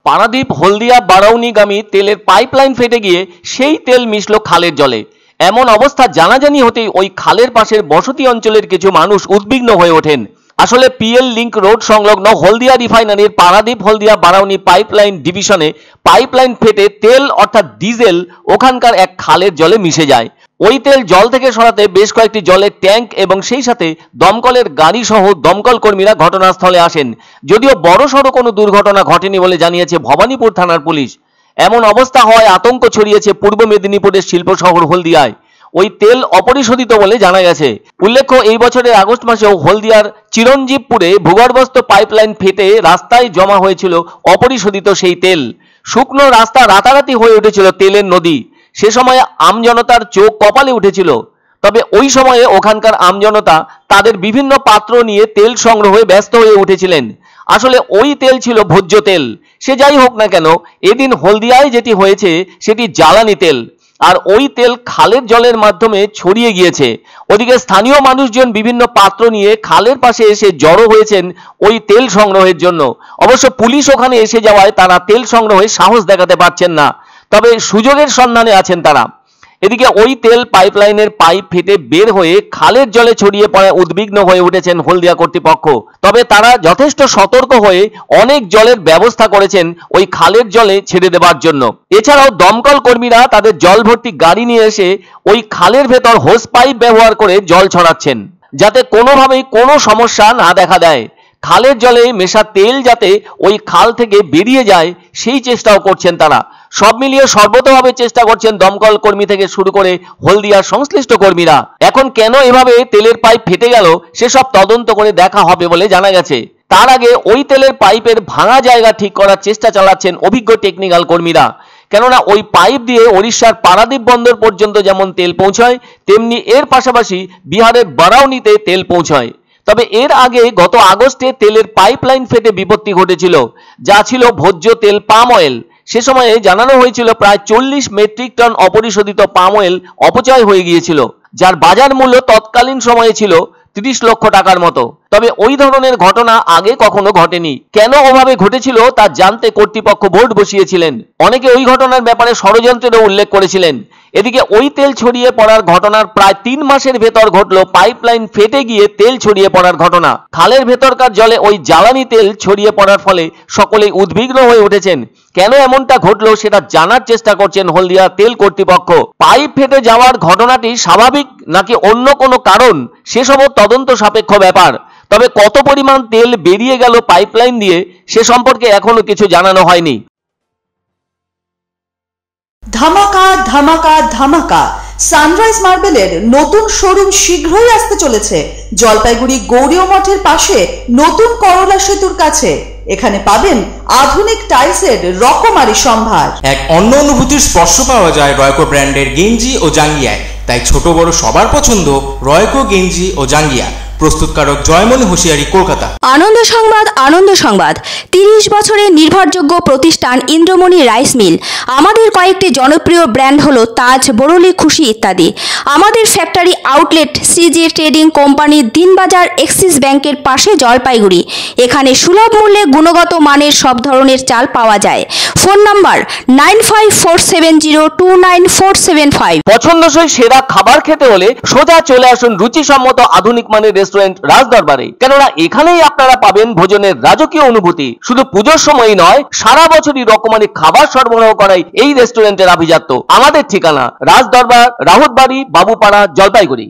পারাদ্বীপ হলদিয়া বারাউনিগামী তেলের পাইপলাইন ফেটে গিয়ে সেই তেল মিশল খালের জলে। এমন অবস্থা জানাজানি হতেই ওই খালের পাশের বসতি অঞ্চলের কিছু মানুষ উদ্বিগ্ন হয়ে ওঠেন। আসলে পিএল লিংক রোড সংলগ্ন হলদিয়া রিফাইনারির পারাদ্বীপ হলদিয়া বারাউনি পাইপলাইন ডিভিশনে পাইপলাইন ফেটে তেল অর্থাৎ ডিজেল ওখানকার এক খালের জলে মিশে যায়। ওই তেল জল থেকে সরাতে বেশ কয়েকটি জলের ট্যাঙ্ক এবং সেই সাথে দমকলের গাড়ি সহ দমকল কর্মীরা ঘটনাস্থলে আসেন। যদিও বড়সড় কোনো দুর্ঘটনা ঘটেনি বলে জানিয়েছে ভবানীপুর থানার পুলিশ। এমন অবস্থা হওয়ায় আতঙ্ক ছড়িয়েছে পূর্ব মেদিনীপুরের শিল্প শহর হলদিয়ায়। ওই তেল অপরিশোধিত বলে জানা গেছে। উল্লেখ্য, এই বছরের আগস্ট মাসেও হলদিয়ার চিরঞ্জীবপুরে ভূগর্ভস্থ পাইপলাইন ফেটে রাস্তায় জমা হয়েছিল অপরিশোধিত সেই তেল। শুকনো রাস্তা রাতারাতি হয়ে উঠেছিল তেলের নদী। সে সময় আমজনতার চোখ কপালে উঠেছিল। তবে ওই সময়ে ওখানকার আমজনতা তাদের বিভিন্ন পাত্র নিয়ে তেল সংগ্রহে ব্যস্ত হয়ে উঠেছিলেন। আসলে ওই তেল ছিল ভোজ্য তেল। সে যাই হোক না কেন, এদিন হলদিয়ায় যেটি হয়েছে সেটি জ্বালানি তেল, আর ওই তেল খালের জলের মাধ্যমে ছড়িয়ে গিয়েছে। ওদিকে স্থানীয় মানুষজন বিভিন্ন পাত্র নিয়ে খালের পাশে এসে জড়ো হয়েছেন ওই তেল সংগ্রহের জন্য। অবশ্য পুলিশ ওখানে এসে যাওয়ায় তারা তেল সংগ্রহে সাহস দেখাতে পারছেন না, তবে সুযোগের সন্ধানে আছেন তারা। এদিকে ওই তেল পাইপলাইনের পাইপ ফেটে বের হয়ে খালের জলে ছড়িয়ে পড়ায় উদ্বিগ্ন হয়ে উঠেছেন হলদিয়া কর্তৃপক্ষ। তবে তারা যথেষ্ট সতর্ক হয়ে অনেক জলের ব্যবস্থা করেছেন ওই খালের জলে ছেড়ে দেওয়ার জন্য। এছাড়াও দমকল কর্মীরা তাদের জল ভর্তি গাড়ি নিয়ে এসে ওই খালের ভেতর হোস পাইপ ব্যবহার করে জল ছড়াচ্ছেন, যাতে কোনোভাবেই কোনো সমস্যা না দেখা দেয়। খালের জলে মেশা তেল যাতে ওই খাল থেকে বেরিয়ে যায় সেই চেষ্টাও করছেন তারা। সব মিলিয়ে সর্বতভাবে চেষ্টা করছেন দমকল কর্মী থেকে শুরু করে হলদিয়ার সংশ্লিষ্ট কর্মীরা। এখন কেন এভাবে তেলের পাইপ ফেটে গেল সেসব তদন্ত করে দেখা হবে বলে জানা গেছে। তার আগে ওই তেলের পাইপের ভাঙা জায়গা ঠিক করার চেষ্টা চালাচ্ছেন অভিজ্ঞ টেকনিক্যাল কর্মীরা। কেননা ওই পাইপ দিয়ে ওড়িশার পারাদ্বীপ বন্দর পর্যন্ত যেমন তেল পৌঁছায়, তেমনি এর পাশাপাশি বিহারের বারাউনিতে তেল পৌঁছায়। তবে এর আগে গত আগস্টে তেলের পাইপলাইন ফেটে বিপত্তি ঘটেছিল, যা ছিল ভোজ্য তেল পাম অয়েল। সে সময়ে জানানো হয়েছিল প্রায় 40 মেট্রিক টন অপরিশোধিত পাম অয়েল অপচয় হয়ে গিয়েছিল, যার বাজার মূল্য তৎকালীন সময়ে ছিল 30 লক্ষ টাকার মতো। তবে ওই ধরনের ঘটনা আগে কখনো ঘটেনি। কেন ওভাবে ঘটেছিল তা জানতে কর্তৃপক্ষ বোর্ড বসিয়েছিলেন। অনেকে ওই ঘটনার ব্যাপারে ষড়যন্ত্রেরও উল্লেখ করেছিলেন। এদিকে ওই তেল ছড়িয়ে পড়ার ঘটনার প্রায় 3 মাসের ভেতর ঘটল পাইপলাইন ফেটে গিয়ে তেল ছড়িয়ে পড়ার ঘটনা। খালের ভেতরকার জলে ওই জ্বালানি তেল ছড়িয়ে পড়ার ফলে সকলেই উদ্বিগ্ন হয়ে উঠেছেন। কেন এমনটা ঘটলো সেটা জানার চেষ্টা করছেন হলদিয়া তেল কর্তৃপক্ষ। পাইপ ফেটে যাওয়ার ঘটনাটি স্বাভাবিক নাকি অন্য কোনো কারণ সেসবও তদন্ত সাপেক্ষ ব্যাপার। তবে কত পরিমাণ তেল বেরিয়ে গেল পাইপলাইন দিয়ে সে সম্পর্কে এখনো কিছু জানানো হয়নি। ধামাকা ধামাকা ধামাকা, সানরাইজ মার্বেলের নতুন শোরুম শীঘ্রই আসতে চলেছে জলপাইগুড়ি গৌরীয় মঠের পাশে নতুন করলা সেতুর কাছে। এখানে পাবেন আধুনিক টাইলসের রকমারি সম্ভার। এক অন্য অনুভূতির স্পর্শ পাওয়া যায় রয়কো ব্র্যান্ডের গেঞ্জি ও জাঙ্গিয়ায়। তাই ছোট বড় সবার পছন্দ রয়কো গেঞ্জি ও জাঙ্গিয়া। প্রস্তুতকারক জয়মনি হোশিয়ারি, কলকাতা। আনন্দ সংবাদ, আনন্দ সংবাদ। 30 বছরের নির্ভরযোগ্য প্রতিষ্ঠান ইন্দ্রমণি রাইস মিল। আমাদের কয়েকটি জনপ্রিয় ব্র্যান্ড হলো তাজ, বরলি, খুশি ইত্যাদি। আমাদের factory outlet CG trading company, Dinbazar, axis ব্যাংকের পাশে, জলপাইগুড়ি। এখানে সুলভ মূল্যে গুণগত মানের সব ধরনের চাল পাওয়া যায়। Phone number 9547029475। পছন্দসই সেরা খাবার খেতে হলে সোজা চলে আসুন রুচিসম্মত আধুনিক মানের রেস্টুরেন্ট রাজদরবারে। কেননা এখানেই আপনারা পাবেন ভোজনের রাজকীয় অনুভূতি। শুধু পুজোর সময়ই নয়, সারা বছরই রকমারি খাবার সরবরাহ করাই এই রেস্টুরেন্টের আভিজাত্য। আমাদের ঠিকানা রাজদরবার, রাহুতবাড়ি, বাবুপাড়া, জলপাইগুড়ি।